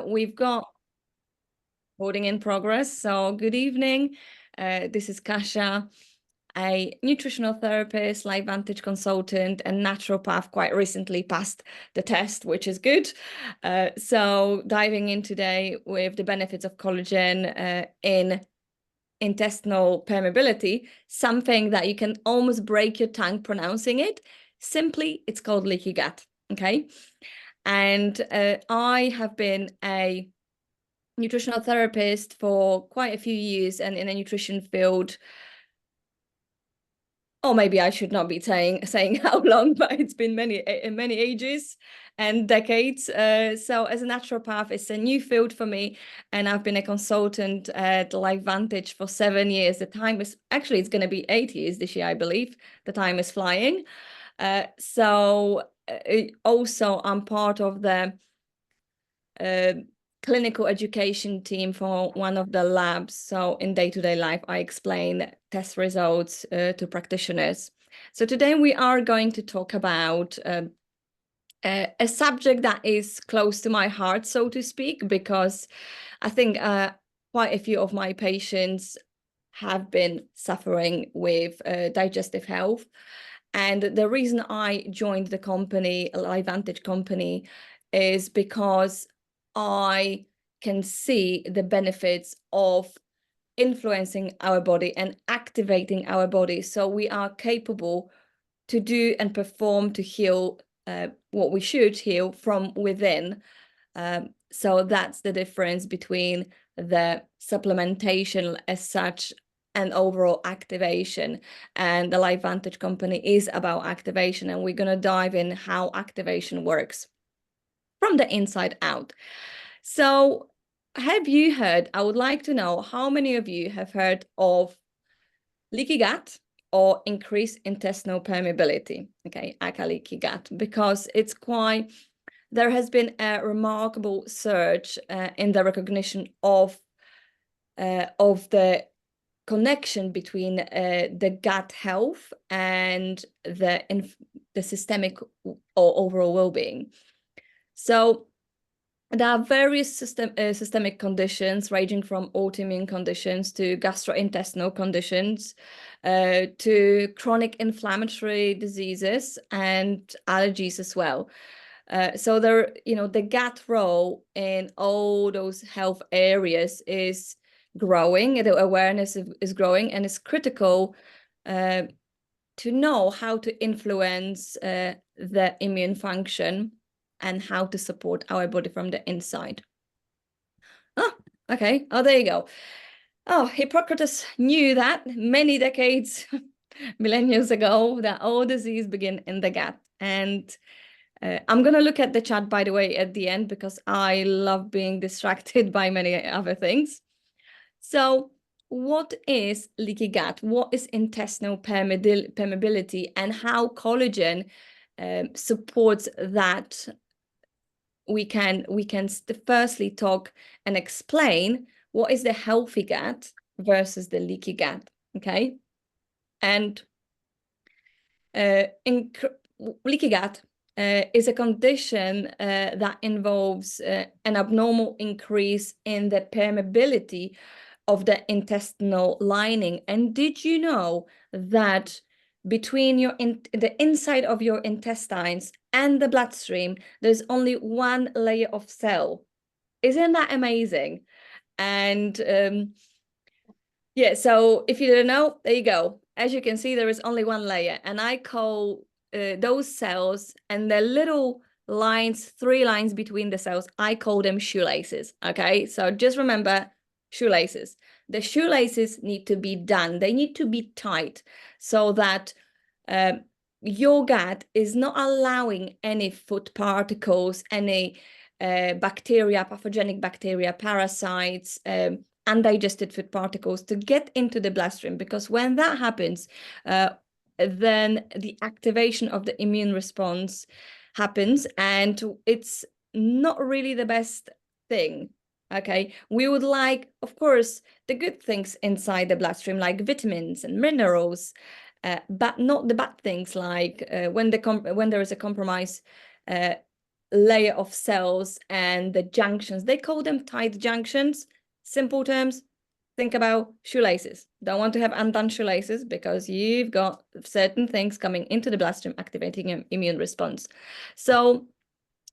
We've got recording in progress. So good evening. This is Kasia, a nutritional therapist, LifeVantage consultant, and naturopath. Quite recently passed the test, which is good. So diving in today with the benefits of collagen in intestinal permeability, something that you can almost break your tongue pronouncing it. Simply, it's called leaky gut. Okay. And I have been a nutritional therapist for quite a few years and in a nutrition field. Or maybe I should not be saying how long, but it's been many ages and decades. So as a naturopath, it's a new field for me, and I've been a consultant at LifeVantage for 7 years. The time is actually, it's going to be 8 years this year, I believe. The time is flying. Also, I'm part of the clinical education team for one of the labs. So in day-to-day life, I explain test results to practitioners. So today we are going to talk about a subject that is close to my heart, so to speak, because I think quite a few of my patients have been suffering with digestive health. And the reason I joined the company, LifeVantage company, is because I can see the benefits of influencing our body and activating our body, so we are capable to do and perform to heal what we should heal from within. So that's the difference between the supplementation as such and overall activation. And the LifeVantage company is about activation, and we're going to dive in how activation works from the inside out. So have you heard, I would like to know how many of you have heard of leaky gut or increased intestinal permeability, okay, aka leaky gut, because it's quite, there has been a remarkable surge in the recognition of the connection between the gut health and the systemic or overall well-being. So there are various systemic conditions ranging from autoimmune conditions to gastrointestinal conditions to chronic inflammatory diseases and allergies as well. So there, the gut role in all those health areas is growing, the awareness is growing, and it's critical to know how to influence the immune function and how to support our body from the inside. Oh, okay. Oh, there you go. Oh, Hippocrates knew that many decades, millennia ago, that all disease begin in the gut. And I'm going to look at the chat, by the way, at the end, because I love being distracted by many other things. So what is leaky gut? What is intestinal permeability, and how collagen supports that? We can firstly talk and explain what is the healthy gut versus the leaky gut, okay? And leaky gut is a condition that involves an abnormal increase in the permeability of the intestinal lining. And did you know that between the inside of your intestines and the bloodstream, there's only one layer of cell? Isn't that amazing? And yeah, so if you don't know, there you go. As you can see, there is only one layer, and I call those cells and the little lines, 3 lines between the cells, I call them shoelaces, okay? So just remember, shoelaces. The shoelaces need to be done. They need to be tight so that your gut is not allowing any food particles, any bacteria, pathogenic bacteria, parasites, undigested food particles to get into the bloodstream, because when that happens, then the activation of the immune response happens, and it's not really the best thing. Okay, we would like, of course, the good things inside the bloodstream, like vitamins and minerals, but not the bad things, like when there is a compromise layer of cells and the junctions. They call them tight junctions. Simple terms, think about shoelaces. Don't want to have undone shoelaces because you've got certain things coming into the bloodstream activating an immune response. So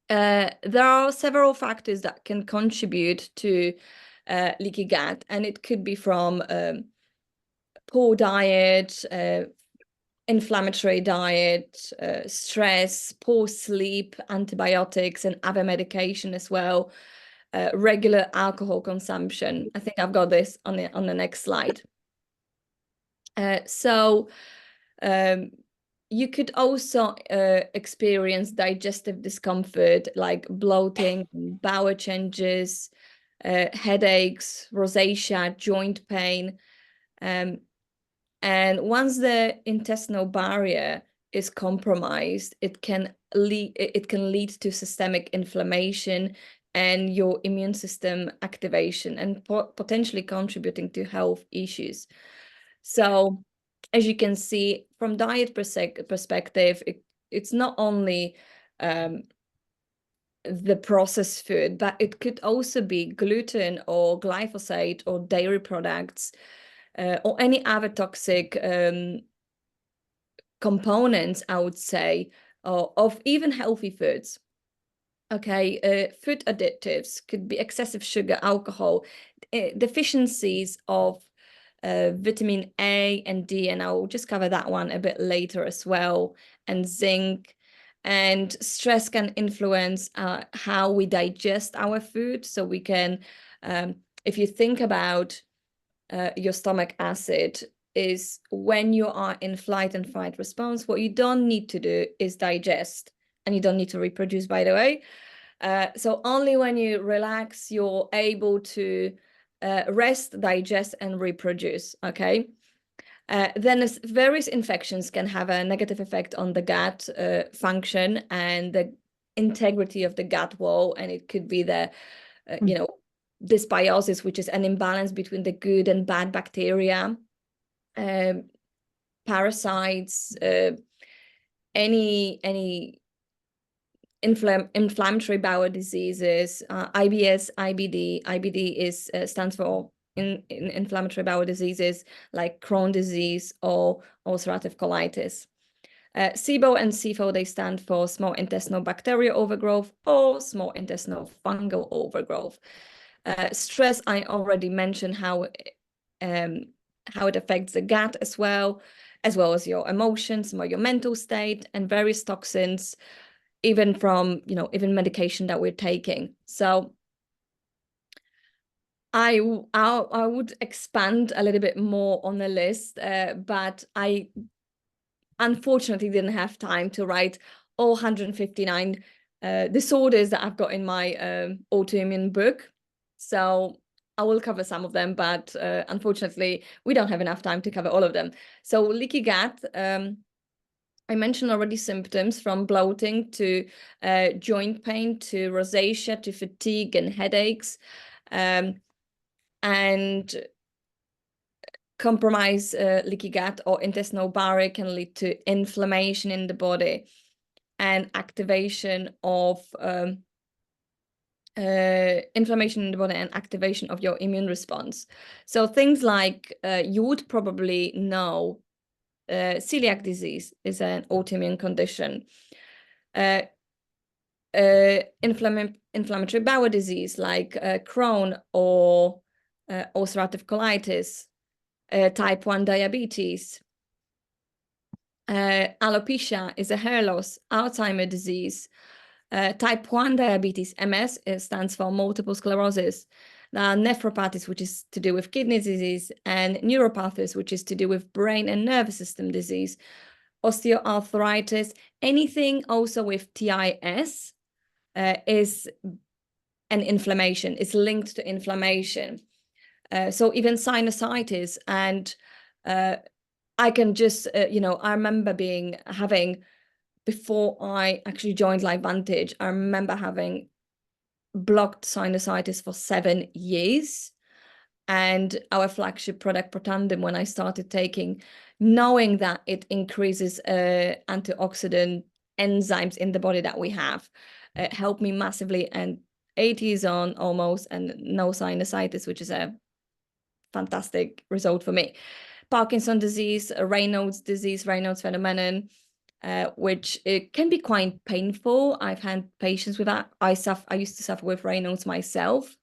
there are several factors that can contribute to leaky gut, and it could be from poor diet, inflammatory diet, stress, poor sleep, antibiotics, and other medication as well, regular alcohol consumption. I think I've got this on the next slide. So you could also experience digestive discomfort like bloating, bowel changes, headaches, rosacea, joint pain. And once the intestinal barrier is compromised, it can lead to systemic inflammation and your immune system activation and potentially contributing to health issues. So as you can see from diet perspective, it's not only the processed food, but it could also be gluten or glyphosate or dairy products or any other toxic components, I would say, of even healthy foods. Okay, food additives could be excessive sugar, alcohol, deficiencies of vitamin A and D, and I'll just cover that one a bit later as well, and zinc. And stress can influence how we digest our food. So we can, if you think about your stomach acid, is when you are in flight and fight response, what you don't need to do is digest, and you don't need to reproduce, by the way. So only when you relax, you're able to rest, digest, and reproduce, okay? Then various infections can have a negative effect on the gut function and the integrity of the gut wall, and it could be the, dysbiosis, which is an imbalance between the good and bad bacteria, parasites, any inflammatory bowel diseases, IBS, IBD. IBD is stands for inflammatory bowel diseases like Crohn's disease or ulcerative colitis. SIBO and SIFO, they stand for small intestinal bacterial overgrowth or small intestinal fungal overgrowth. Stress, I already mentioned how it affects the gut as well as your emotions, your mental state, and various toxins, even from, even medication that we're taking. So I would expand a little bit more on the list, but I unfortunately didn't have time to write all 159 disorders that I've got in my autoimmune book. So I will cover some of them, but unfortunately, we don't have enough time to cover all of them. So leaky gut, I mentioned already symptoms from bloating to joint pain to rosacea to fatigue and headaches. And compromised leaky gut or intestinal barrier can lead to inflammation in the body and activation of inflammation in the body and activation of your immune response. So things like you would probably know celiac disease is an autoimmune condition. Inflammatory bowel disease like Crohn or ulcerative colitis, type 1 diabetes. Alopecia is a hair loss, Alzheimer's disease. Type 1 diabetes, MS, stands for multiple sclerosis. Nephropathy, which is to do with kidney disease, and neuropathies, which is to do with brain and nervous system disease. Osteoarthritis, anything also with TIS is an inflammation, is linked to inflammation. So even sinusitis, and I can just, I remember having, before I actually joined LifeVantage, I remember having blocked sinusitis for 7 years. And our flagship product, Protandim, when I started taking, knowing that it increases antioxidant enzymes in the body that we have, helped me massively, and 8 years on almost, and no sinusitis, which is a fantastic result for me. Parkinson's disease, Raynaud's disease, Raynaud's phenomenon, which it can be quite painful. I've had patients with that. I used to suffer with Raynaud's myself.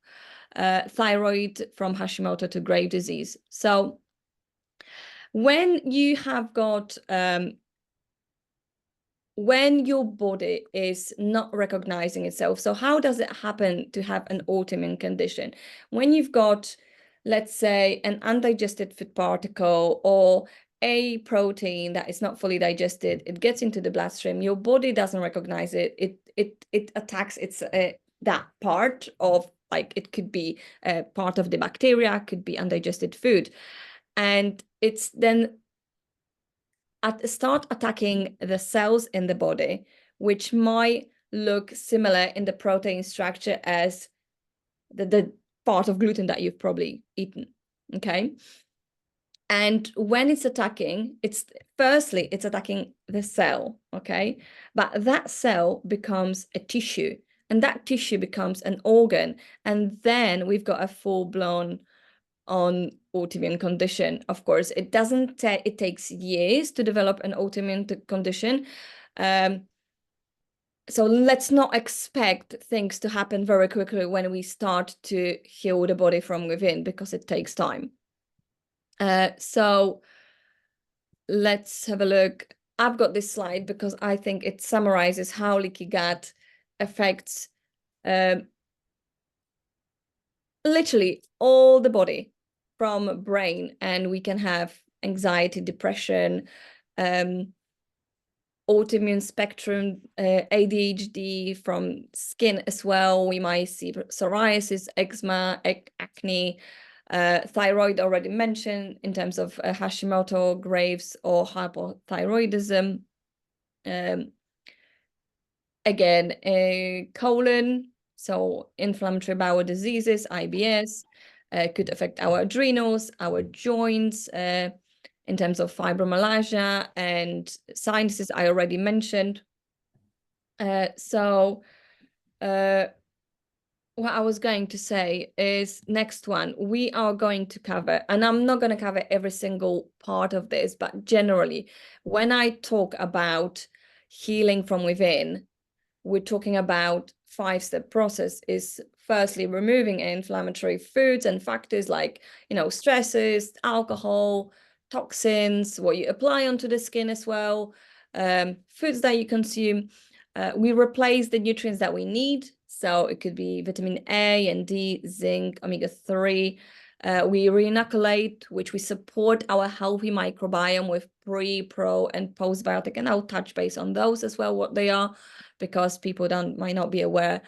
Thyroid, from Hashimoto to Graves' disease. So when you have got when your body is not recognizing itself, so how does it happen to have an autoimmune condition? When you've got, let's say, an undigested food particle or a protein that is not fully digested, it gets into the bloodstream, your body doesn't recognize it, it attacks its that part of, like, it could be part of the bacteria, could be undigested food, and it's then start attacking the cells in the body, which might look similar in the protein structure as the part of gluten that you've probably eaten, okay? And when it's attacking, it's attacking the cell, okay? But that cell becomes a tissue, and that tissue becomes an organ, and then we've got a full-blown on autoimmune condition. Of course, it takes years to develop an autoimmune condition. So let's not expect things to happen very quickly when we start to heal the body from within, because it takes time. So let's have a look. I've got this slide because I think it summarizes how leaky gut affects literally all the body from brain, and we can have anxiety, depression, autoimmune spectrum, ADHD, from skin as well. We might see psoriasis, eczema, acne, thyroid already mentioned in terms of Hashimoto, Graves, or hypothyroidism. Again, colon, so inflammatory bowel diseases, IBS, could affect our adrenals, our joints, in terms of fibromyalgia, and sinuses I already mentioned. So what I was going to say is, next one, we are going to cover, and I'm not going to cover every single part of this, but generally, when I talk about healing from within, we're talking about 5-step process. Is firstly removing inflammatory foods and factors like, stresses, alcohol, toxins, what you apply onto the skin as well, foods that you consume. We replace the nutrients that we need. So it could be vitamin A and D, zinc, omega-3. We reinoculate, which we support our healthy microbiome with pre, pro, and postbiotic. And I'll touch base on those as well, what they are, because people might not be aware.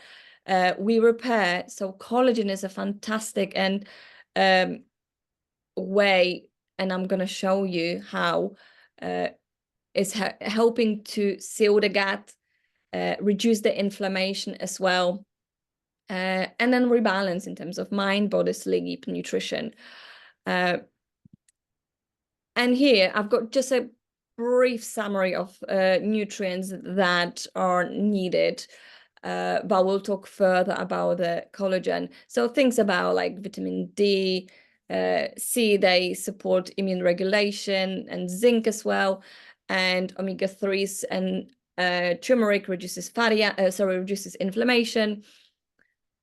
We repair. So collagen is a fantastic and way, and I'm going to show you how it's helping to seal the gut, reduce the inflammation as well, and then rebalance in terms of mind, body, sleep, nutrition. And here I've got just a brief summary of nutrients that are needed, but we'll talk further about the collagen. So things about like vitamin D, C, they support immune regulation, and zinc as well, and omega-3s, and turmeric reduces reduces inflammation,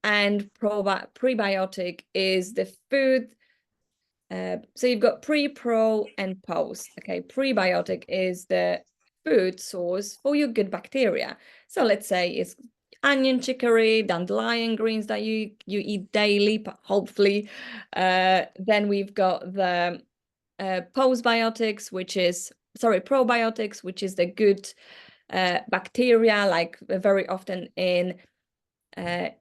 and prebiotic is the food. So you've got pre, pro, and post. Okay, prebiotic is the food source for your good bacteria. So let's say it's onion, chicory, dandelion greens that you eat daily, hopefully. Then we've got the probiotics, which is the good bacteria, like very often in a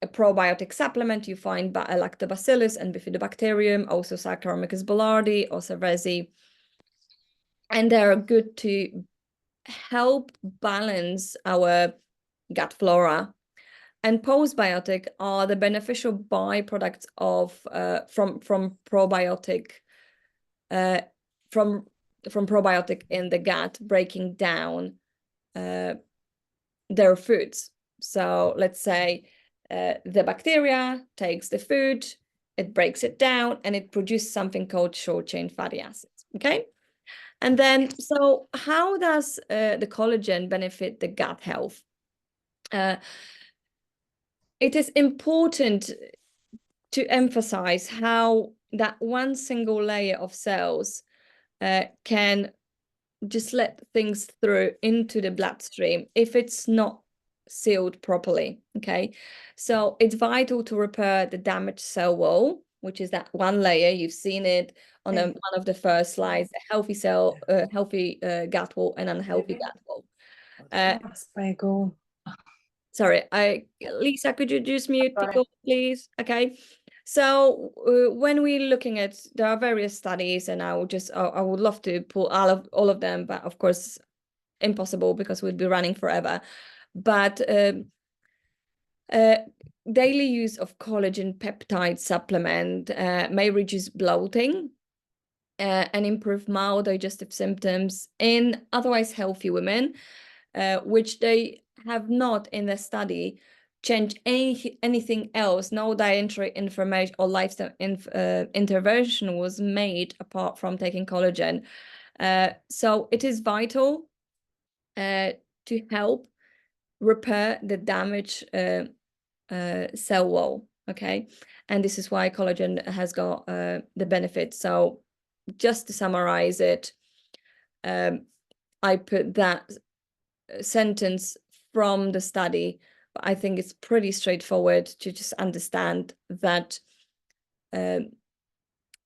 probiotic supplement, you find lactobacillus and bifidobacterium, also Saccharomyces boulardii or cerevisiae, and they're good to help balance our gut flora. And postbiotic are the beneficial byproducts of from probiotic from probiotic in the gut, breaking down their foods. So let's say the bacteria takes the food, it breaks it down, and it produces something called short-chain fatty acids, okay? And then, so how does the collagen benefit the gut health? It is important to emphasize how that one single layer of cells can just let things through into the bloodstream if it's not sealed properly, okay? So it's vital to repair the damaged cell wall, which is that one layer. You've seen it on one of the first slides, a healthy cell, healthy gut wall and unhealthy gut wall. Sorry, Lisa, could you just mute people, please? Okay. So when we're looking at, there are various studies, and I would love to pull all of them, but of course, impossible because we'd be running forever. But daily use of collagen peptide supplement may reduce bloating and improve mild digestive symptoms in otherwise healthy women, which they have not in the study changed anything else. No dietary information or lifestyle intervention was made apart from taking collagen. So it is vital to help repair the damaged cell wall, okay? And this is why collagen has got the benefit. So just to summarize it, I put that sentence from the study, but I think it's pretty straightforward to just understand that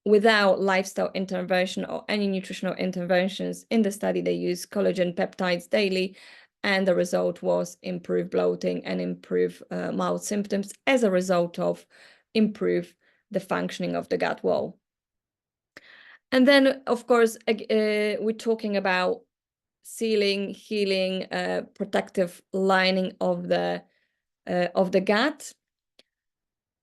without lifestyle intervention or any nutritional interventions in the study, they use collagen peptides daily, and the result was improved bloating and improved mild symptoms as a result of improve the functioning of the gut wall. And then, of course, we're talking about sealing, healing, protective lining of the gut.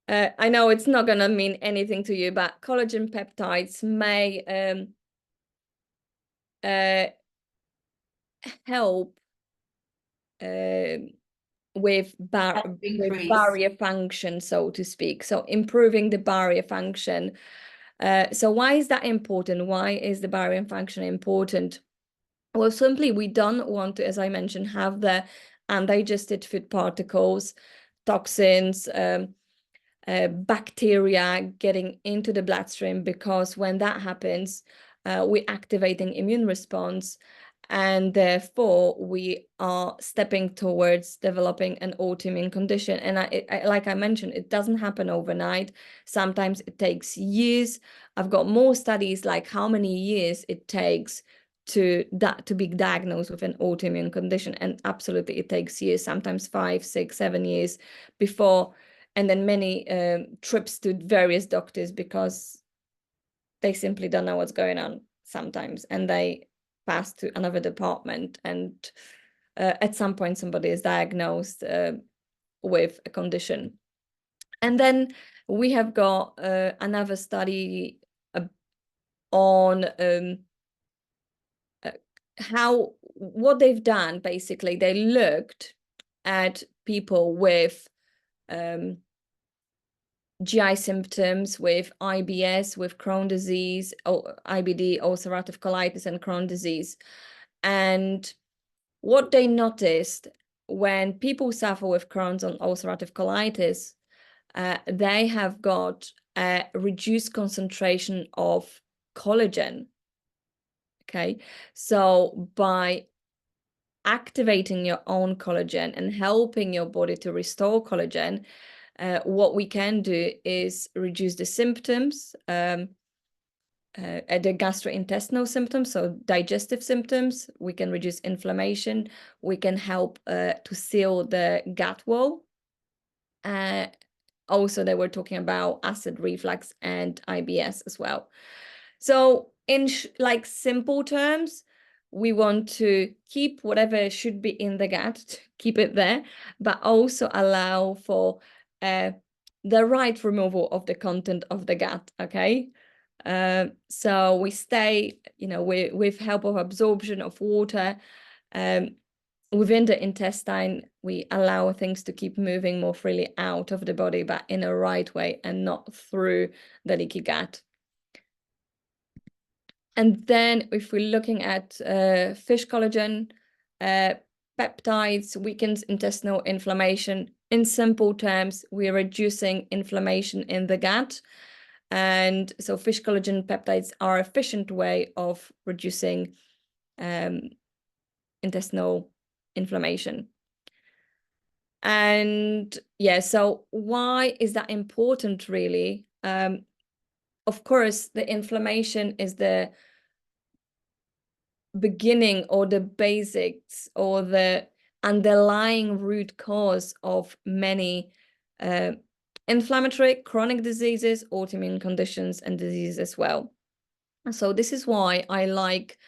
I know it's not going to mean anything to you, but collagen peptides may help with barrier function, so to speak. So improving the barrier function. So why is that important? Why is the barrier function important? Well, simply we don't want to, as I mentioned, have the undigested food particles, toxins, bacteria getting into the bloodstream, because when that happens, we're activating immune response, and therefore we are stepping towards developing an autoimmune condition. And like I mentioned, it doesn't happen overnight. Sometimes it takes years. I've got more studies like how many years it takes to be diagnosed with an autoimmune condition, and absolutely it takes years, sometimes 5, 6, 7 years before, and then many trips to various doctors because they simply don't know what's going on sometimes, and they pass to another department, and at some point somebody is diagnosed with a condition. And then we have got another study on what they've done. Basically, they looked at people with GI symptoms, with IBS, with Crohn's disease, IBD, ulcerative colitis, and Crohn's disease. And what they noticed, when people suffer with Crohn's and ulcerative colitis, they have got a reduced concentration of collagen. Okay, so by activating your own collagen and helping your body to restore collagen, what we can do is reduce the symptoms, the gastrointestinal symptoms, so digestive symptoms. We can reduce inflammation. We can help to seal the gut wall. Also, they were talking about acid reflux and IBS as well. So in like simple terms, we want to keep whatever should be in the gut, keep it there, but also allow for the right removal of the content of the gut, okay? So we stay, with help of absorption of water, within the intestine, we allow things to keep moving more freely out of the body, but in a right way and not through the leaky gut. And then if we're looking at fish collagen, peptides weakens intestinal inflammation. In simple terms, we're reducing inflammation in the gut. And so fish collagen peptides are an efficient way of reducing intestinal inflammation. And yeah, so why is that important, really? Of course, the inflammation is the beginning or the basics or the underlying root cause of many inflammatory chronic diseases, autoimmune conditions, and disease as well. So this is why I like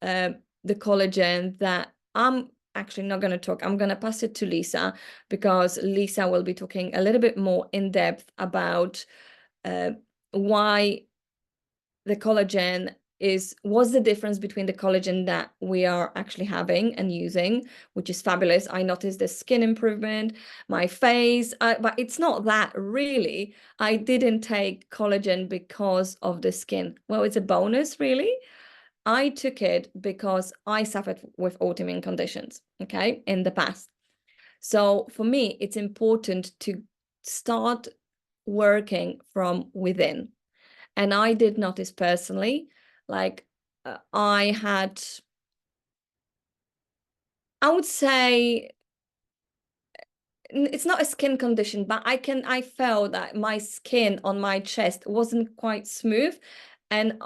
the collagen that I'm actually not going to talk. I'm going to pass it to Lisa, because Lisa will be talking a little bit more in depth about why the collagen was the difference between the collagen that we are actually having and using, which is fabulous. I noticed the skin improvement, my face, but it's not that really. I didn't take collagen because of the skin. Well, it's a bonus, really. I took it because I suffered with autoimmune conditions, okay, in the past. So for me, it's important to start working from within. And I did notice personally, like I would say, it's not a skin condition, but I felt that my skin on my chest wasn't quite smooth. And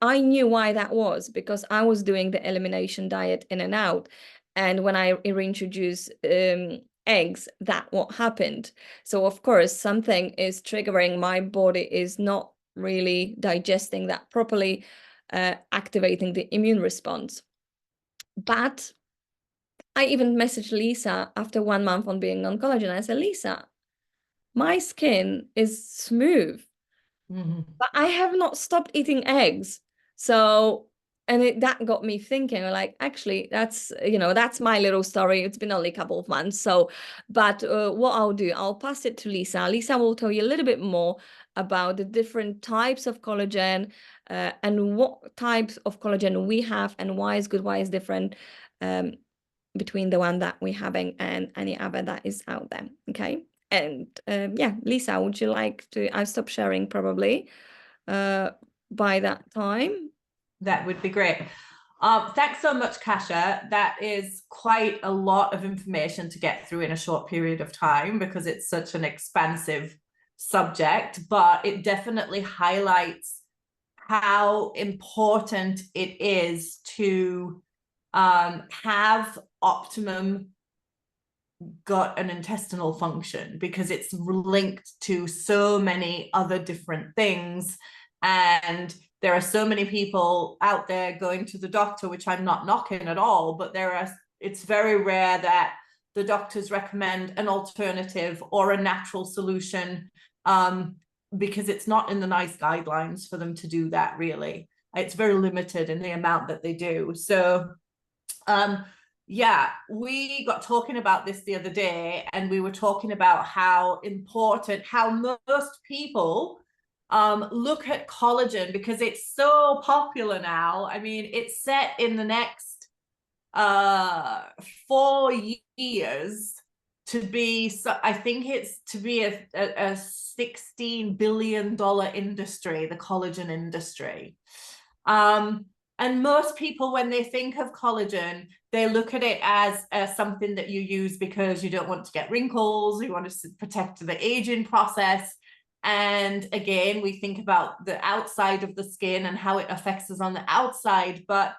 I knew why that was, because I was doing the elimination diet in and out. And when I reintroduced eggs, that what happened. So of course, something is triggering. My body is not really digesting that properly, activating the immune response. But I even messaged Lisa after 1 month on being on collagen. I said, Lisa, my skin is smooth, but I have not stopped eating eggs. So, and that got me thinking, like, actually, that's my little story. It's been only a couple of months. So, but what I'll do, I'll pass it to Lisa. Lisa will tell you a little bit more about the different types of collagen, and what types of collagen we have and why it's good, why it's different. Between the one that we're having and any other that is out there. Okay. And yeah, Lisa, would you like to, I'll stop sharing probably by that time. That would be great. Thanks so much, Kasia. That is quite a lot of information to get through in a short period of time, because it's such an expansive subject, but it definitely highlights how important it is to have optimum gut and intestinal function, because it's linked to so many other different things. And there are so many people out there going to the doctor, which I'm not knocking at all, but it's very rare that the doctors recommend an alternative or a natural solution, because it's not in the NICE guidelines for them to do that, really. It's very limited in the amount that they do. So yeah, we got talking about this the other day, and we were talking about how most people look at collagen, because it's so popular now. I mean, it's set in the next 4 years to be, I think it's to be a $16 billion industry, the collagen industry. And most people, when they think of collagen, they look at it as something that you use because you don't want to get wrinkles, you want to protect the aging process. And again, we think about the outside of the skin and how it affects us on the outside. But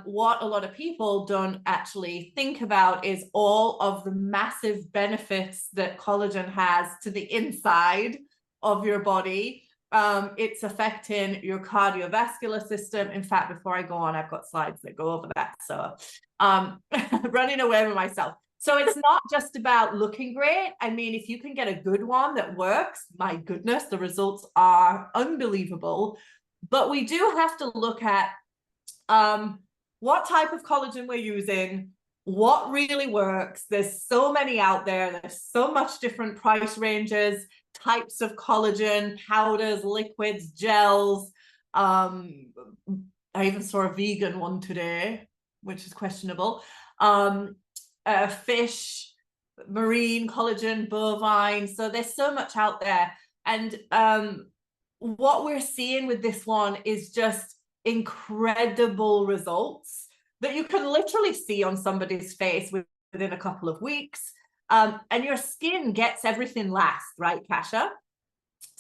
what a lot of people don't actually think about is all of the massive benefits that collagen has to the inside of your body. It's affecting your cardiovascular system. In fact, before I go on, I've got slides that go over that. So running away with myself. So it's not just about looking great. I mean, if you can get a good one that works, my goodness, the results are unbelievable. But we do have to look at what type of collagen we're using, what really works. There's so many out there. There's so much different price ranges, types of collagen, powders, liquids, gels. I even saw a vegan one today, which is questionable. Fish, marine collagen, bovine. So there's so much out there. And what we're seeing with this one is just incredible results that you can literally see on somebody's face within a couple of weeks. And your skin gets everything last, right, Kasha?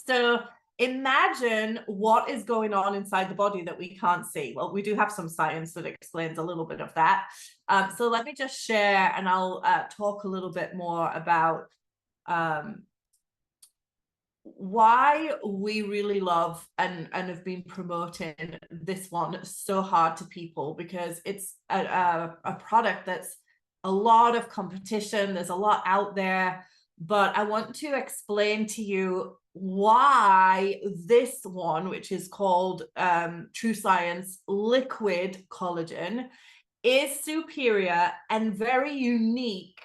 So imagine what is going on inside the body that we can't see. Well, we do have some science that explains a little bit of that. So let me just share, and I'll talk a little bit more about why we really love and have been promoting this one so hard to people, because it's a product that's a lot of competition. There's a lot out there, but I want to explain to you why this one, which is called TrueScience Liquid Collagen, is superior and very unique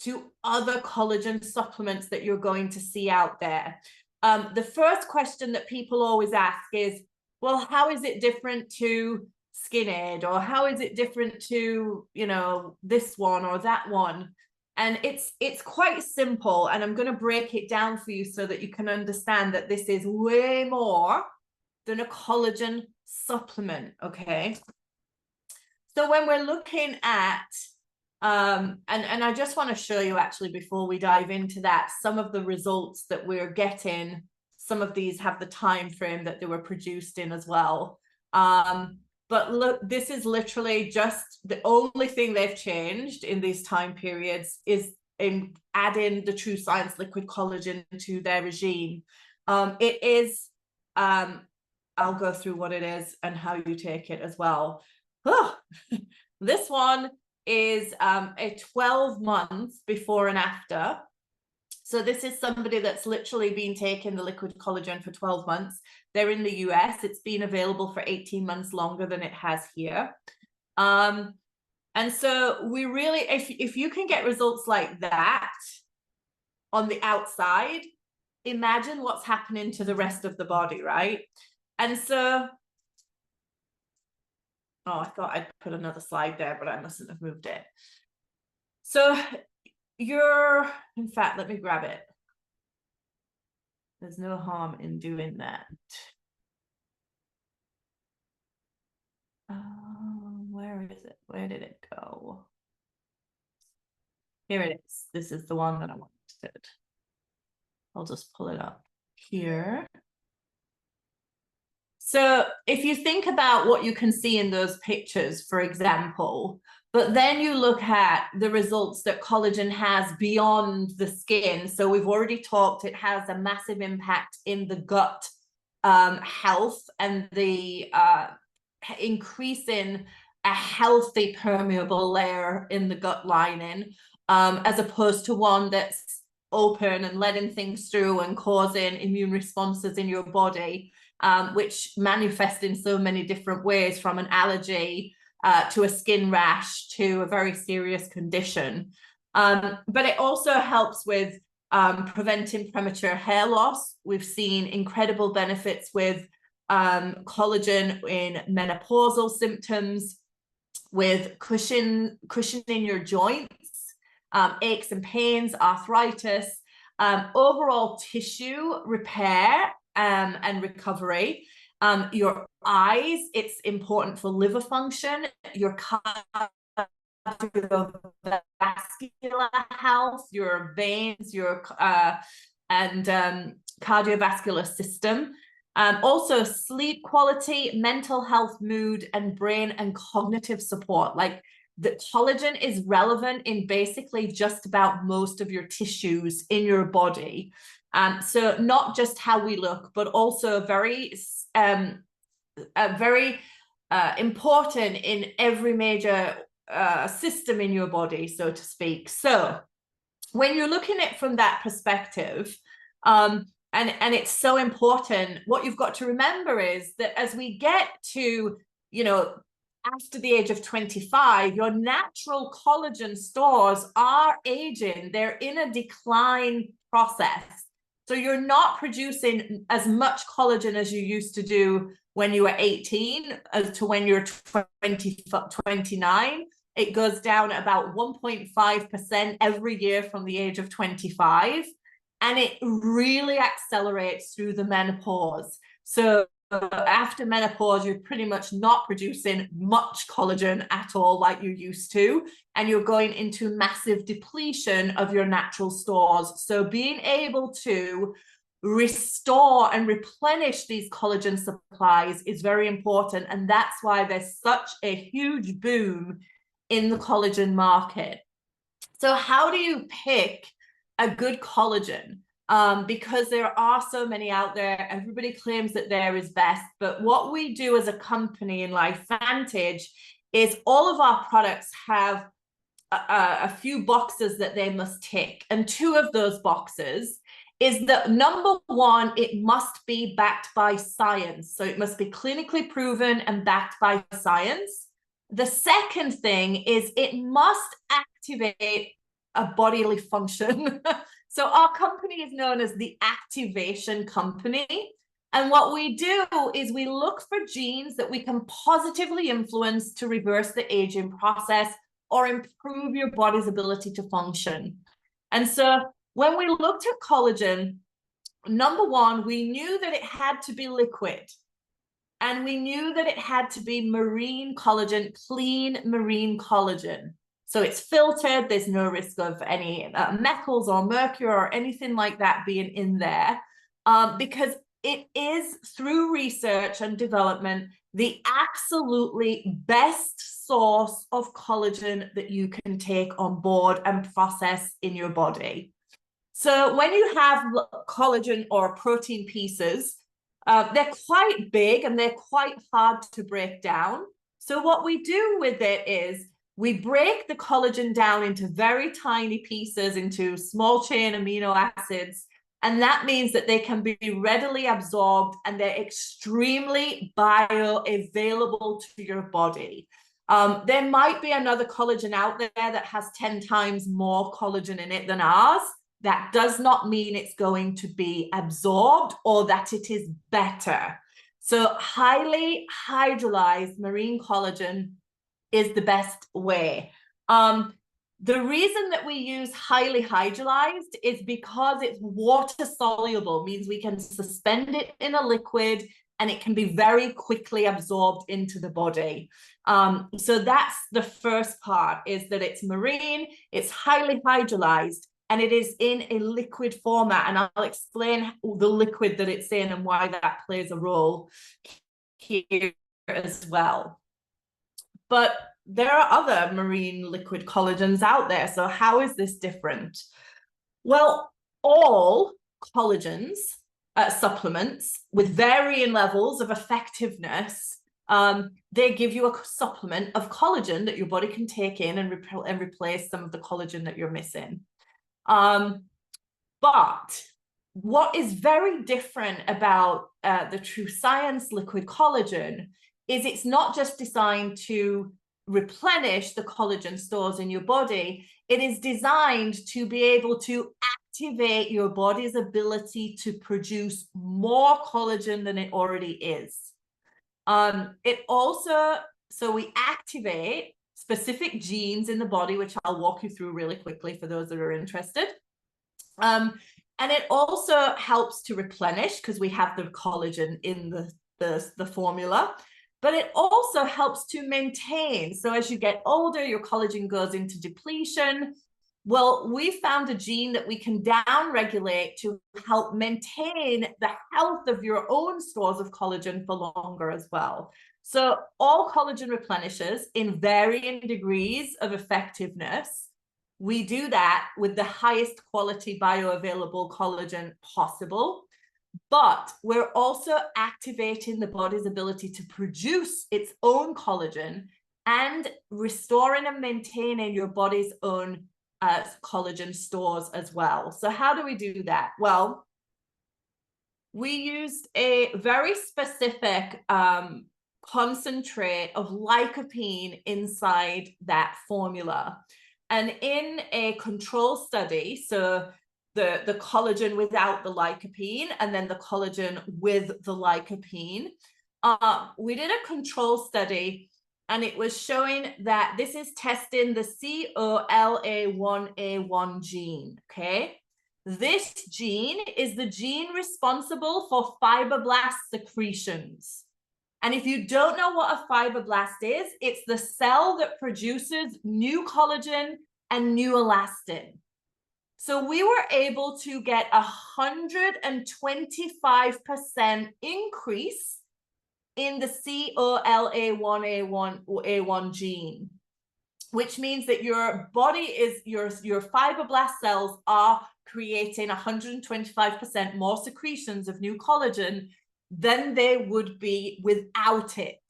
to other collagen supplements that you're going to see out there. The first question that people always ask is, well, how is it different to Skin Aid? Or how is it different to, you know, this one or that one? And it's quite simple, and I'm going to break it down for you so that you can understand that this is way more than a collagen supplement, okay? So when we're looking at and I just want to show you, actually, before we dive into that, some of the results that we're getting. Some of these have the time frame that they were produced in as well. But look, this is literally just the only thing they've changed in these time periods is in adding the TrueScience liquid collagen to their regime. It is, I'll go through what it is and how you take it as well. Oh, this one is a 12 months before and after. So this is somebody that's literally been taking the liquid collagen for 12 months. They're in the US. It's been available for 18 months longer than it has here. And so we really, if you can get results like that on the outside, imagine what's happening to the rest of the body, right? And so, oh, I thought I'd put another slide there, but I mustn't have moved it. So in fact, let me grab it. There's no harm in doing that. Where is it? Where did it go? Here it is. This is the one that I wanted. I'll just pull it up here. So if you think about what you can see in those pictures, for example, but then you look at the results that collagen has beyond the skin. So we've already talked, it has a massive impact in the gut health and the increasing a healthy permeable layer in the gut lining, as opposed to one that's open and letting things through and causing immune responses in your body, which manifest in so many different ways, from an allergy to a skin rash to a very serious condition. But it also helps with preventing premature hair loss. We've seen incredible benefits with collagen in menopausal symptoms, with cushioning your joints, aches and pains, arthritis, overall tissue repair and recovery. Your eyes, it's important for liver function, your cardiovascular health, your veins, your and cardiovascular system. Also sleep quality, mental health, mood, and brain and cognitive support. Like, the collagen is relevant in basically just about most of your tissues in your body. So not just how we look, but also very important in every major system in your body, so to speak. So when you're looking at it from that perspective, and it's so important, what you've got to remember is that as we get to, you know, after the age of 25, your natural collagen stores are aging. They're in a decline process. So you're not producing as much collagen as you used to do when you were 18 as to when you're 29. It goes down about 1.5% every year from the age of 25. And it really accelerates through the menopause. So after menopause, you're pretty much not producing much collagen at all like you used to, and you're going into massive depletion of your natural stores. So being able to restore and replenish these collagen supplies is very important, and that's why there's such a huge boom in the collagen market. So how do you pick a good collagen? Because there are so many out there, everybody claims that there is best, but what we do as a company in LifeVantage is all of our products have a few boxes that they must tick, and two of those boxes is that number one, it must be backed by science. So it must be clinically proven and backed by science. The second thing is it must activate a bodily function. So our company is known as the Activation Company. And what we do is we look for genes that we can positively influence to reverse the aging process or improve your body's ability to function. And so when we looked at collagen, number one, we knew that it had to be liquid. And we knew that it had to be marine collagen, clean marine collagen. So it's filtered, there's no risk of any metals or mercury or anything like that being in there, because it is, through research and development, the absolutely best source of collagen that you can take on board and process in your body. So when you have collagen or protein pieces, they're quite big and they're quite hard to break down. So what we do with it is we break the collagen down into very tiny pieces, into small chain amino acids, and that means that they can be readily absorbed and they're extremely bioavailable to your body. There might be another collagen out there that has 10 times more collagen in it than ours. That does not mean it's going to be absorbed or that it is better. So highly hydrolyzed marine collagen is the best way. The reason that we use highly hydrolyzed is because it's water soluble, means we can suspend it in a liquid and it can be very quickly absorbed into the body. So that's the first part, is that it's marine, it's highly hydrolyzed, and it is in a liquid format. And I'll explain the liquid that it's in and why that plays a role here as well. But there are other marine liquid collagens out there. So how is this different? Well, all collagens, supplements with varying levels of effectiveness, they give you a supplement of collagen that your body can take in and replace some of the collagen that you're missing. But what is very different about the TrueScience liquid collagen is it's not just designed to replenish the collagen stores in your body. It is designed to be able to activate your body's ability to produce more collagen than it already is. It also, so we activate specific genes in the body, which I'll walk you through really quickly for those that are interested. And it also helps to replenish because we have the collagen in the formula, but it also helps to maintain. So as you get older, your collagen goes into depletion. Well, we found a gene that we can down-regulate to help maintain the health of your own stores of collagen for longer as well. So all collagen replenishes in varying degrees of effectiveness. We do that with the highest quality bioavailable collagen possible, but we're also activating the body's ability to produce its own collagen and restoring and maintaining your body's own collagen stores as well. So how do we do that? Well, we used a very specific concentrate of lycopene inside that formula. And in a control study, so the collagen without the lycopene and then the collagen with the lycopene, we did a control study, and it was showing that this is testing the COLA1A1 gene, okay? This gene is the gene responsible for fibroblast secretions. And if you don't know what a fibroblast is, it's the cell that produces new collagen and new elastin. So we were able to get 125% increase in the COLA1A1 gene, which means that your body is, your fibroblast cells are creating 125% more secretions of new collagen than they would be without it.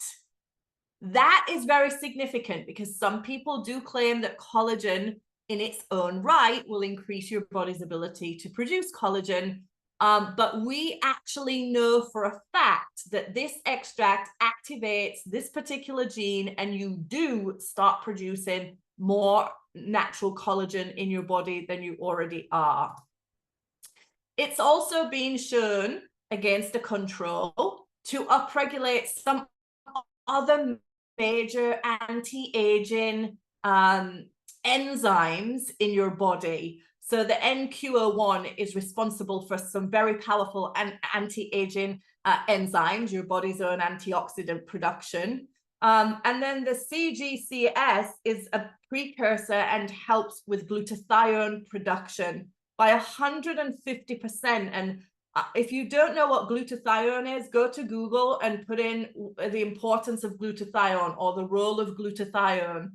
That is very significant because some people do claim that collagen in its own right will increase your body's ability to produce collagen. But we actually know for a fact that this extract activates this particular gene, and you do start producing more natural collagen in your body than you already are. It's also been shown against a control to upregulate some other major anti-aging enzymes in your body. So the NQO1 is responsible for some very powerful anti-aging enzymes, your body's own antioxidant production. And then the CGCS is a precursor and helps with glutathione production by 150%. And if you don't know what glutathione is, go to Google and put in the importance of glutathione or the role of glutathione.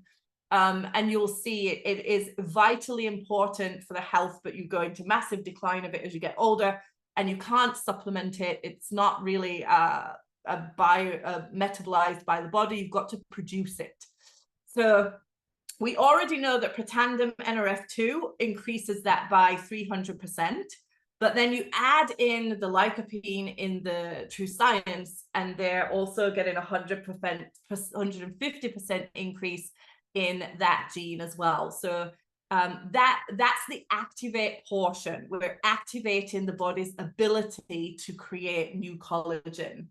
And you'll see it is vitally important for the health, but you go into massive decline of it as you get older, and you can't supplement it. It's not really metabolized by the body. You've got to produce it. So we already know that protandem NRF2 increases that by 300%. But then you add in the lycopene in the TrueScience, and they're also getting 150% increase in that gene as well. So that's the activate portion. We're activating the body's ability to create new collagen.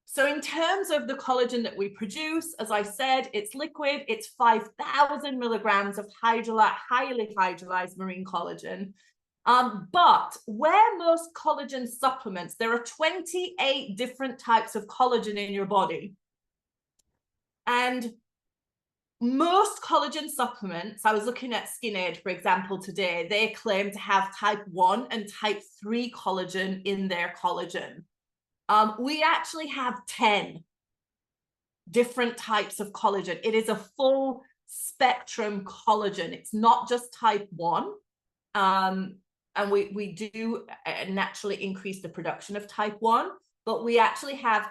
So in terms of the collagen that we produce, as I said, it's liquid. It's 5,000 milligrams of highly hydrolyzed marine collagen. But where most collagen supplements, there are 28 different types of collagen in your body. And most collagen supplements, I was looking at SkinAid, for example, today, they claim to have type 1 and type 3 collagen in their collagen. We actually have 10 different types of collagen. It is a full spectrum collagen. It's not just type 1. And we do naturally increase the production of type 1, but we actually have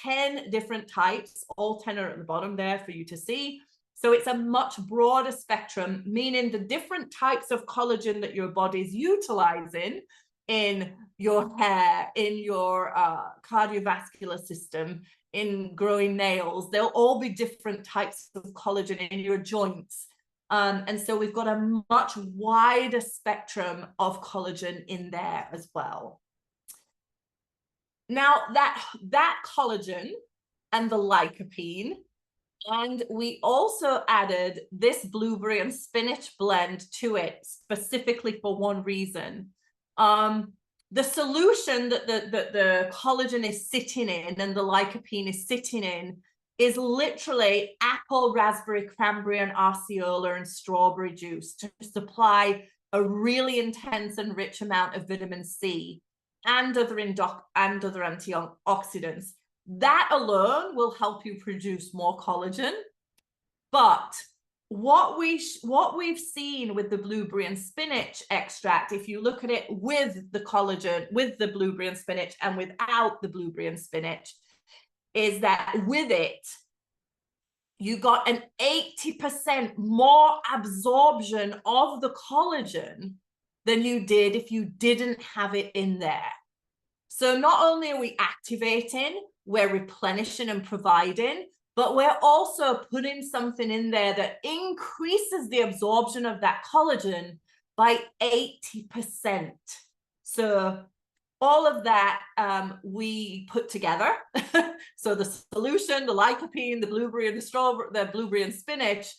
10 different types. All 10 are at the bottom there for you to see. So it's a much broader spectrum, meaning the different types of collagen that your body's utilizing in your hair, in your cardiovascular system, in growing nails, they'll all be different types of collagen in your joints. And so we've got a much wider spectrum of collagen in there as well. Now that collagen and the lycopene, and we also added this blueberry and spinach blend to it specifically for one reason. The solution that the collagen is sitting in and the lycopene is sitting in is literally apple, raspberry, cranberry, and arceola and strawberry juice to supply a really intense and rich amount of vitamin C and other antioxidants. That alone will help you produce more collagen. But what we've seen with the blueberry and spinach extract, if you look at it with the collagen, with the blueberry and spinach and without the blueberry and spinach, is that with it, you got an 80% more absorption of the collagen than you did if you didn't have it in there. So not only are we activating, we're replenishing and providing, but we're also putting something in there that increases the absorption of that collagen by 80%. So all of that we put together. So the solution, the lycopene, the blueberry and the strawberry, the blueberry and spinach,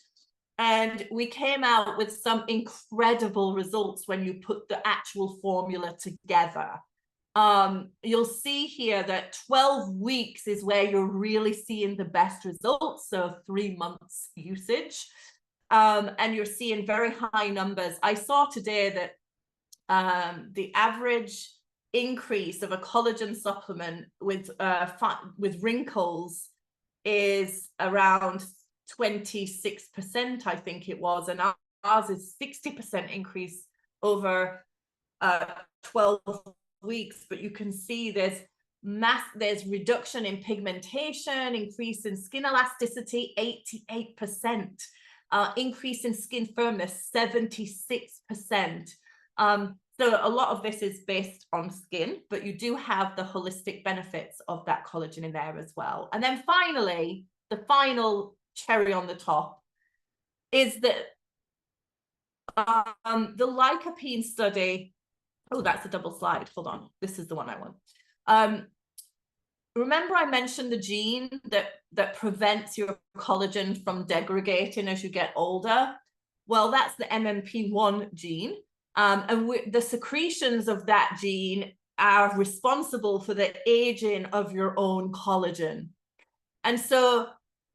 and we came out with some incredible results when you put the actual formula together. You'll see here that 12 weeks is where you're really seeing the best results, so 3 months usage. And you're seeing very high numbers. I saw today that the average increase of a collagen supplement with wrinkles is around 26%, I think it was, and ours is 60% increase over 12 weeks. But you can see there's reduction in pigmentation, increase in skin elasticity, 88%, increase in skin firmness, 76%. So a lot of this is based on skin, but you do have the holistic benefits of that collagen in there as well. And then finally, the final cherry on the top is that the lycopene study. Oh, that's a double slide. Hold on. This is the one I want. Remember I mentioned the gene that prevents your collagen from degrading as you get older? Well, that's the MMP1 gene. And the secretions of that gene are responsible for the aging of your own collagen. And so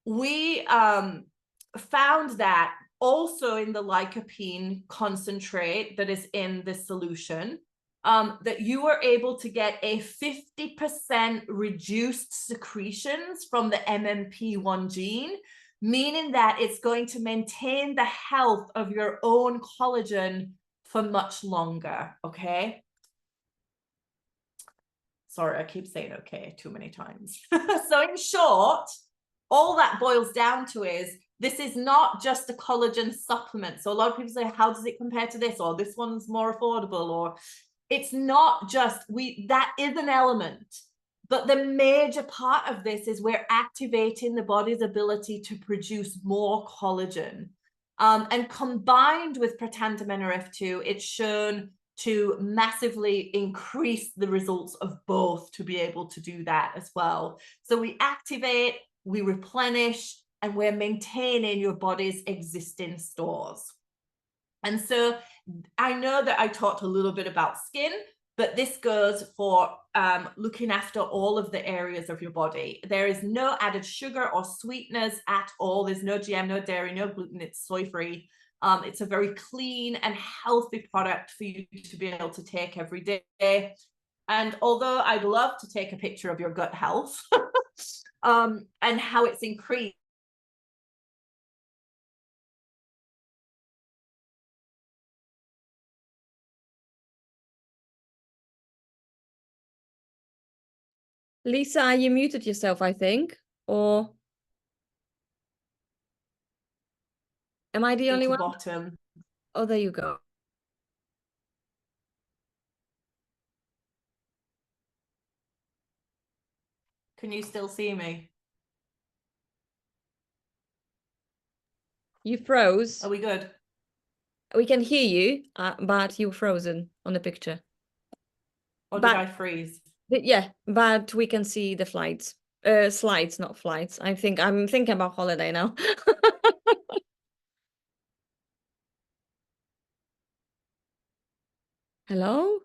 we found that also in the lycopene concentrate that is in the solution, that you were able to get a 50% reduced secretions from the MMP1 gene, meaning that it's going to maintain the health of your own collagen for much longer, okay? Sorry, I keep saying okay too many times. So in short, all that boils down to is this is not just a collagen supplement. So a lot of people say, how does it compare to this? Or this one's more affordable, or it's not just, that is an element. But the major part of this is we're activating the body's ability to produce more collagen. And combined with protandim NRF2, it's shown to massively increase the results of both to be able to do that as well. So we activate, we replenish, and we're maintaining your body's existing stores. And so I know that I talked a little bit about skin, but this goes for looking after all of the areas of your body. There is no added sugar or sweeteners at all. There's no GM, no dairy, no gluten. It's soy-free. It's a very clean and healthy product for you to be able to take every day. And although I'd love to take a picture of your gut health and how it's increased, Lisa, you muted yourself, I think, or am I the only one? bottom. Oh, there you go. Can you still see me? You froze. Are we good? We can hear you, but you're frozen on the picture. Or did I freeze? Yeah, but we can see the flights. Slides, not flights. I'm thinking about holiday now. Hello?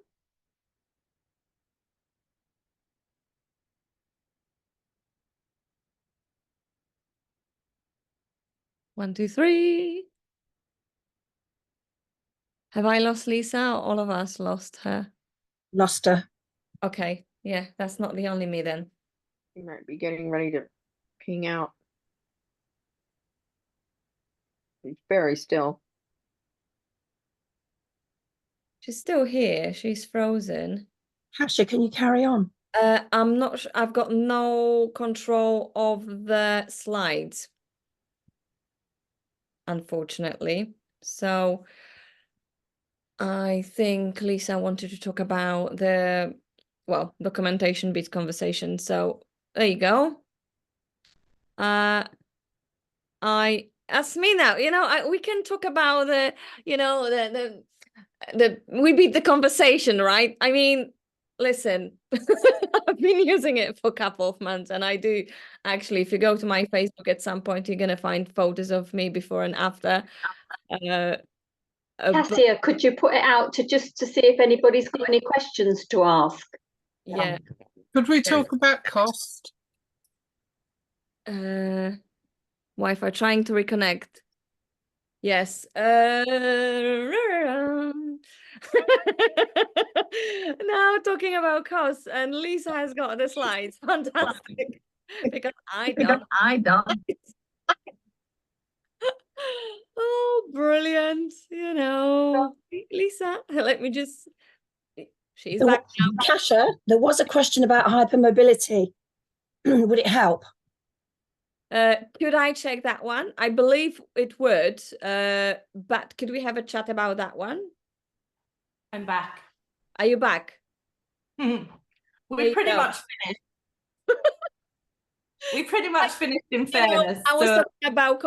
One, two, three. Have I lost Lisa? Or all of us lost her? Lost her. Okay, yeah, that's not the only me then. You might be getting ready to ping out. It's very still. She's still here. She's frozen. Hasha, can you carry on? I'm not sure. I've got no control of the slides, unfortunately. So I think Lisa wanted to talk about the well, documentation beats conversation. So there you go. Ask me now. We can talk about we beat the conversation, right? I mean, listen, I've been using it for a couple of months, and I do actually. If you go to my Facebook at some point, you're gonna find photos of me before and after. Cassia, could you put it out to see if anybody's got any questions to ask? Yeah. Could we talk about cost? Wi-Fi trying to reconnect. Yes. Now talking about costs, and Lisa has got the slides. Fantastic. Because I don't. Oh, brilliant. Lisa, let me just. She's back now. Kasia, there was a question about hypermobility. Would it help? Could I check that one? I believe it would, but could we have a chat about that one? I'm back. Are you back? We pretty much finished. We pretty much finished, in fairness. I was talking about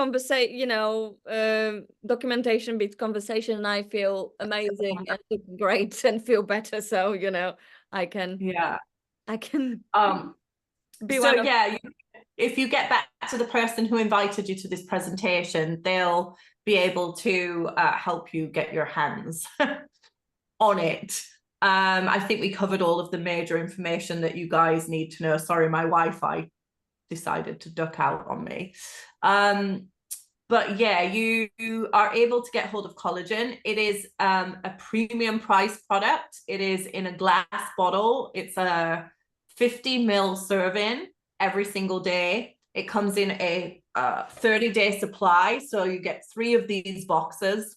documentation beats conversation, and I feel amazing and feel great and feel better. So, I can. Yeah. I can. Be so yeah, if you get back to the person who invited you to this presentation, they'll be able to help you get your hands on it. I think we covered all of the major information that you guys need to know. Sorry, my Wi-Fi decided to duck out on me. But yeah, you are able to get hold of collagen. It is a premium price product. It is in a glass bottle. It's a 50 ml serving every single day. It comes in a 30-day supply. So you get 3 of these boxes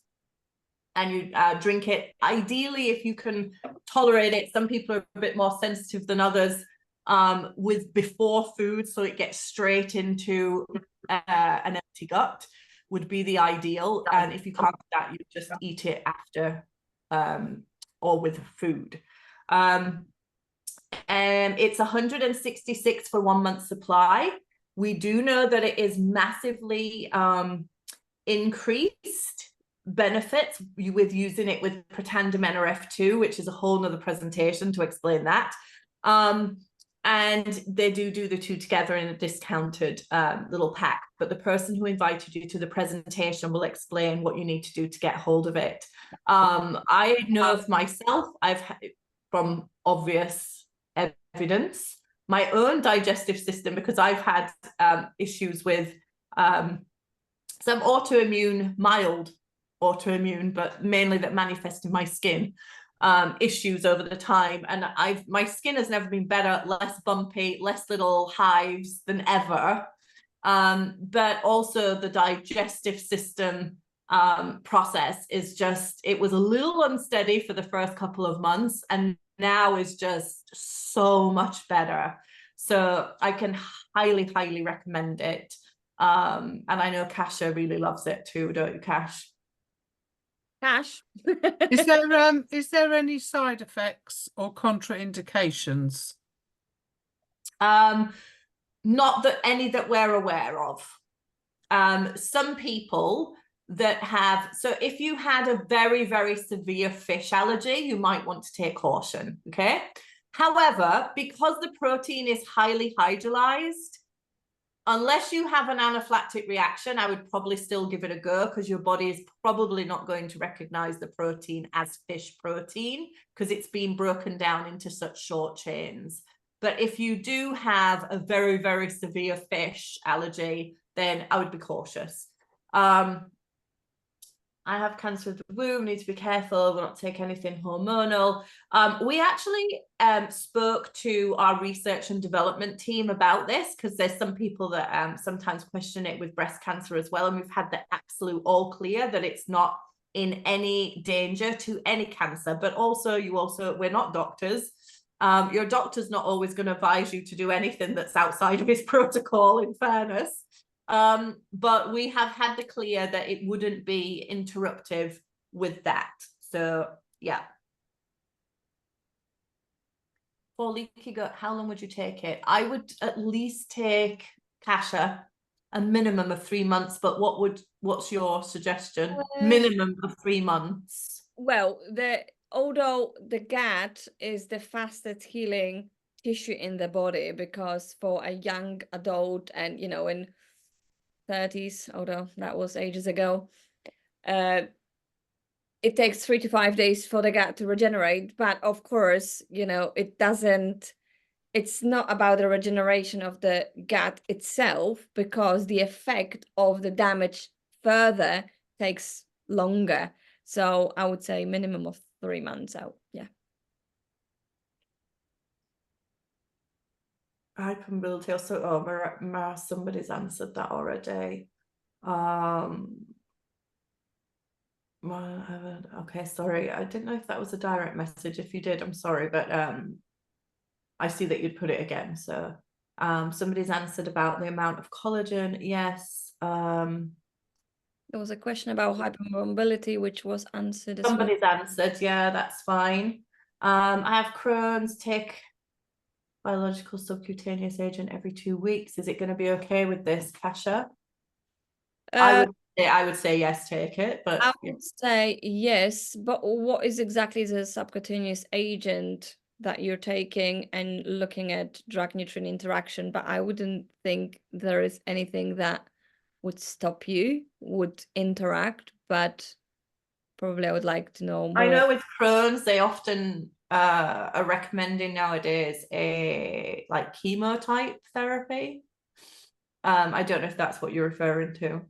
and you drink it. Ideally, if you can tolerate it, some people are a bit more sensitive than others, with before food, so it gets straight into an empty gut would be the ideal. And if you can't do that, you just eat it after or with food. And it's 166 for 1 month supply. We do know that it is massively increased benefits with using it with Protandim NRF2, which is a whole nother presentation to explain that. And they do the 2 together in a discounted little pack. But the person who invited you to the presentation will explain what you need to do to get hold of it. I know of myself, I've had, from obvious evidence, my own digestive system, because I've had issues with some mild autoimmune, but mainly that manifest in my skin. Issues over the time, and my skin has never been better, less bumpy, less little hives than ever, but also the digestive system process is just, it was a little unsteady for the first couple of months, and now is just so much better. So I can highly recommend it, and I know Kasia really loves it too, don't you, Cash? Is there any side effects or contraindications? Not that any that we're aware of. Some people that have, so if you had a very severe fish allergy, you might want to take caution, okay? However, because the protein is highly hydrolyzed, unless you have an anaphylactic reaction, I would probably still give it a go, because your body is probably not going to recognize the protein as fish protein because it's been broken down into such short chains. But if you do have a very severe fish allergy, then I would be cautious. I have cancer of the womb, need to be careful, will not take anything hormonal. We actually spoke to our research and development team about this, because there's some people that sometimes question it with breast cancer as well, and we've had the absolute all clear that it's not in any danger to any cancer. But also, we're not doctors. Your doctor's not always going to advise you to do anything that's outside of his protocol, in fairness. But we have had the clear that it wouldn't be interruptive with that. So yeah. for leaky gut, how long would you take it? I would at least take, Kasha, a minimum of 3 months, but what's your suggestion? Minimum of 3 months. Well, although the gut is the fastest healing tissue in the body, because for a young adult and, you know, in 30s, although that was ages ago, it takes 3 to 5 days for the gut to regenerate. But of course, you know, it's not about the regeneration of the gut itself, because the effect of the damage further takes longer. So I would say minimum of 3 months out. Yeah. Hypermobility also, somebody's answered that already. Okay, sorry, I didn't know if that was a direct message. If you did, I'm sorry, but I see that you'd put it again. So somebody's answered about the amount of collagen. Yes. There was a question about hypermobility, which was answered as well. Somebody's answered. Yeah, that's fine. I have Crohn's. Take biological subcutaneous agent every 2 weeks. Is it going to be okay with this, Kasha? I would say yes, take it, but I would say yes, but what is exactly the subcutaneous agent that you're taking, and looking at drug nutrient interaction? But I wouldn't think there is anything that would stop you, would interact, but probably I would like to know more. I know with Crohn's, they often are recommending nowadays a like chemo type therapy. I don't know if that's what you're referring to.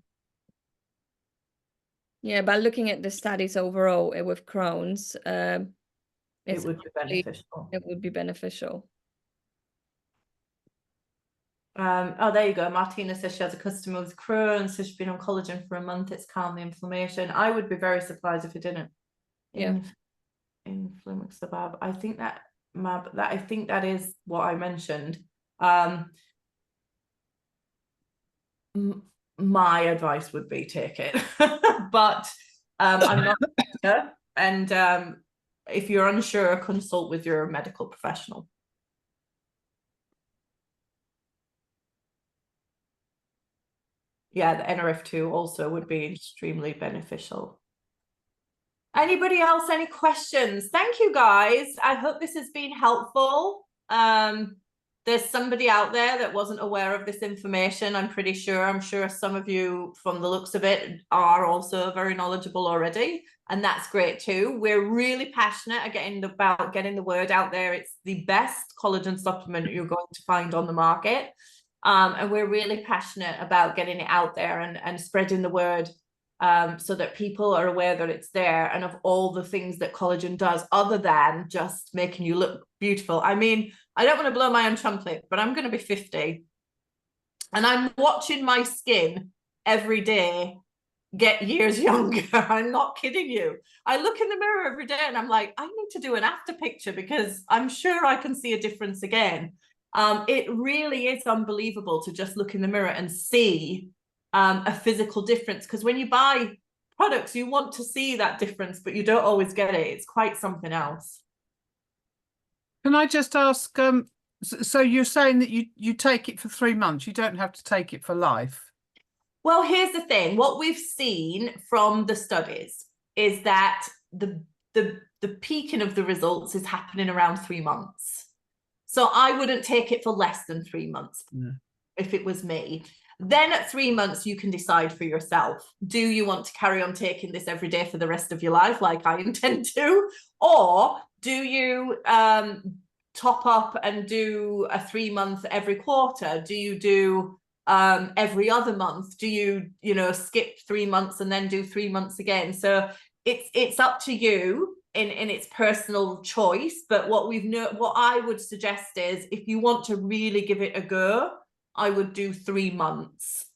Yeah, but looking at the studies overall with Crohn's, It would be beneficial. It would be beneficial. Oh, there you go. Martina says she has a customer with Crohn's, so she's been on collagen for a month. It's calmed the inflammation. I would be very surprised if it didn't. Yeah. Influenza. I think that is what I mentioned. My advice would be take it, but I'm not a doctor, and if you're unsure, consult with your medical professional. Yeah, the NRF2 also would be extremely beneficial. Anybody else, any questions? Thank you, guys. I hope this has been helpful. There's somebody out there that wasn't aware of this information, I'm pretty sure. I'm sure some of you, from the looks of it, are also very knowledgeable already, and that's great too. We're really passionate about getting the word out there. It's the best collagen supplement you're going to find on the market. And we're really passionate about getting it out there and spreading the word, so that people are aware that it's there, and of all the things that collagen does other than just making you look beautiful. I mean, I don't want to blow my own trumpet, but I'm going to be 50 and I'm watching my skin every day get years younger. I'm not kidding you. I look in the mirror every day and I'm like, I need to do an after picture, because I'm sure I can see a difference again. It really is unbelievable to just look in the mirror and see a physical difference, because when you buy products, you want to see that difference, but you don't always get it. It's quite something else. Can I just ask, so you're saying that you take it for 3 months, you don't have to take it for life? Well, here's the thing. What we've seen from the studies is that the peaking of the results is happening around 3 months. So I wouldn't take it for less than 3 months if it was me. Then at 3 months, you can decide for yourself. Do you want to carry on taking this every day for the rest of your life, like I intend to? Or do you top up and do a 3 month every quarter? Do you do every other month? Do you skip 3 months and then do 3 months again? So it's up to you in its personal choice. But what I would suggest is, if you want to really give it a go, I would do 3 months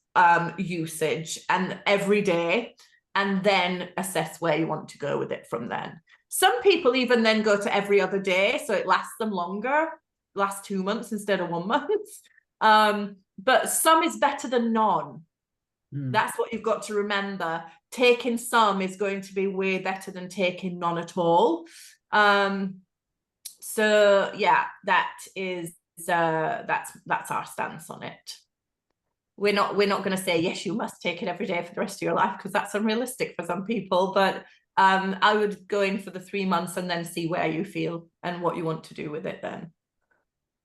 usage and every day, and then assess where you want to go with it from then. Some people even then go to every other day, so it lasts them longer, lasts 2 months instead of 1 month. But some is better than none. That's what you've got to remember. Taking some is going to be way better than taking none at all. So yeah, that is that's our stance on it. We're not going to say yes, you must take it every day for the rest of your life, because that's unrealistic for some people. But I would go in for the 3 months and then see where you feel and what you want to do with it then.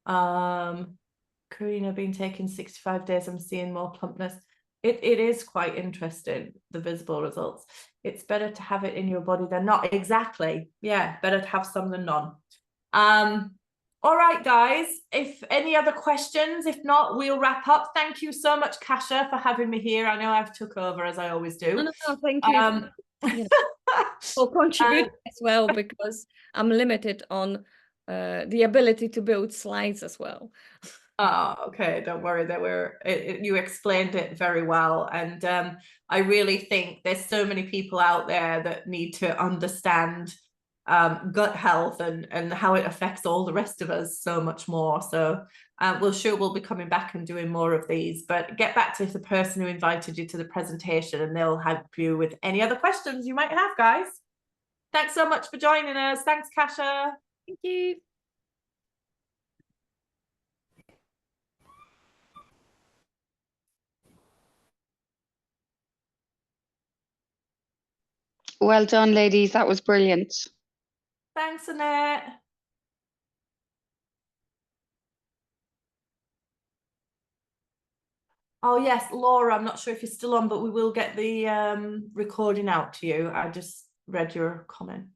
Karina, been taking 65 days, I'm seeing more plumpness. It is quite interesting, the visible results. It's better to have it in your body than not. Exactly. Yeah, better to have some than none. All right, guys, if any other questions, if not, we'll wrap up. Thank you so much, Kasia, for having me here. I know I've took over, as I always do. No, thank you, for contributing as well, because I'm limited on the ability to build slides as well. Oh, okay, don't worry. You explained it very well. And I really think there's so many people out there that need to understand gut health and how it affects all the rest of us so much more. So we'll be coming back and doing more of these, but get back to the person who invited you to the presentation and they'll help you with any other questions you might have, guys. Thanks so much for joining us. Thanks, Kasia. Thank you. Well done, ladies. That was brilliant. Thanks, Annette. Oh yes, Laura, I'm not sure if you're still on, but we will get the recording out to you. I just read your comment.